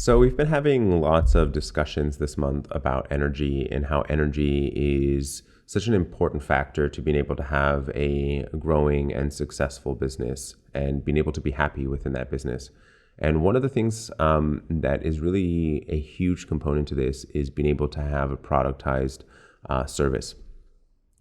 So, we've been having lots of discussions this month about energy and how energy is such an important factor to being able to have a growing and successful business and being able to be happy within that business. And one of the things that is really a huge component to this is being able to have a productized service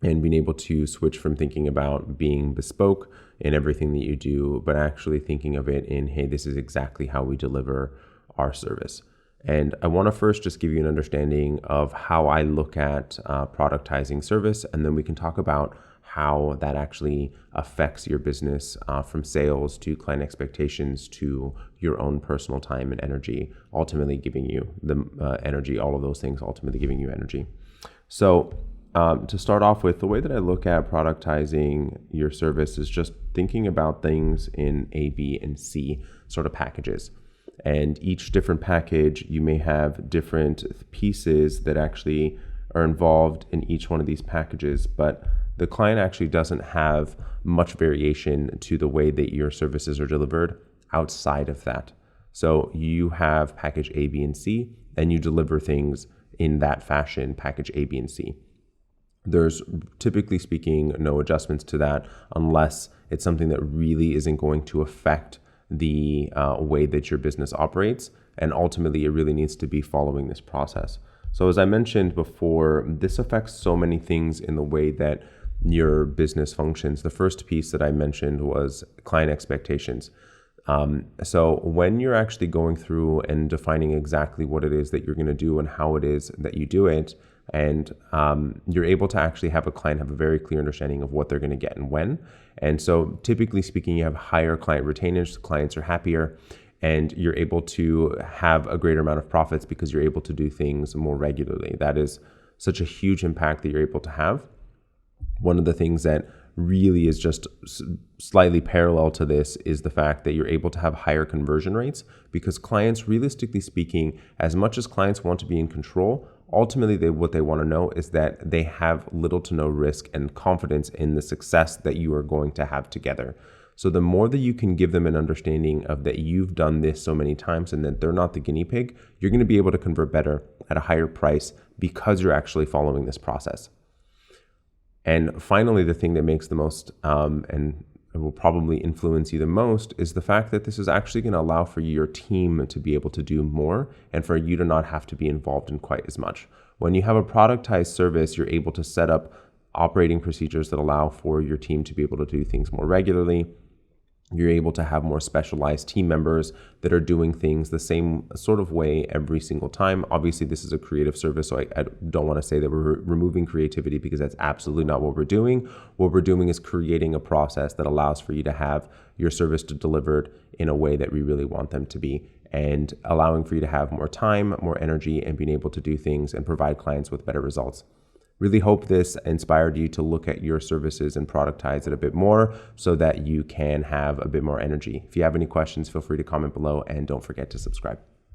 and being able to switch from thinking about being bespoke in everything that you do, but actually thinking of it in, hey, this is exactly how we deliver our service. And I want to first just give you an understanding of how I look at productizing service, and then we can talk about how that actually affects your business from sales to client expectations to your own personal time and energy, ultimately giving you the energy, all of those things ultimately giving you energy. So to start off with, the way that I look at productizing your service is just thinking about things in A, B, and C sort of packages. And each different package, you may have different pieces that actually are involved in each one of these packages, but the client actually doesn't have much variation to the way that your services are delivered outside of that. So you have package A, B, and C, and you deliver things in that fashion, package A, B, and C. There's typically speaking no adjustments to that unless it's something that really isn't going to affect the way that your business operates, and ultimately it really needs to be following this process. So as I mentioned before, this affects so many things in the way that your business functions. The first piece that I mentioned was client expectations. So when you're actually going through and defining exactly what it is that you're going to do and how it is that you do it, and you're able to actually have a client have a very clear understanding of what they're going to get and when. And so typically speaking, you have higher client retainage, clients are happier, and you're able to have a greater amount of profits because you're able to do things more regularly. That is such a huge impact that you're able to have. One of the things that really is just slightly parallel to this is the fact that you're able to have higher conversion rates because clients, realistically speaking, as much as clients want to be in control, ultimately what they want to know is that they have little to no risk and confidence in the success that you are going to have together. So the more that you can give them an understanding of that you've done this so many times and that they're not the guinea pig, you're going to be able to convert better at a higher price because you're actually following this process. And finally, the thing that makes the most and will probably influence you the most is the fact that this is actually going to allow for your team to be able to do more and for you to not have to be involved in quite as much. When you have a productized service, you're able to set up operating procedures that allow for your team to be able to do things more regularly. You're able to have more specialized team members that are doing things the same sort of way every single time. Obviously, this is a creative service, so I don't want to say that we're removing creativity because that's absolutely not what we're doing. What we're doing is creating a process that allows for you to have your service delivered in a way that we really want them to be, and allowing for you to have more time, more energy, and being able to do things and provide clients with better results. Really hope this inspired you to look at your services and productize it a bit more so that you can have a bit more energy. If you have any questions, feel free to comment below and don't forget to subscribe.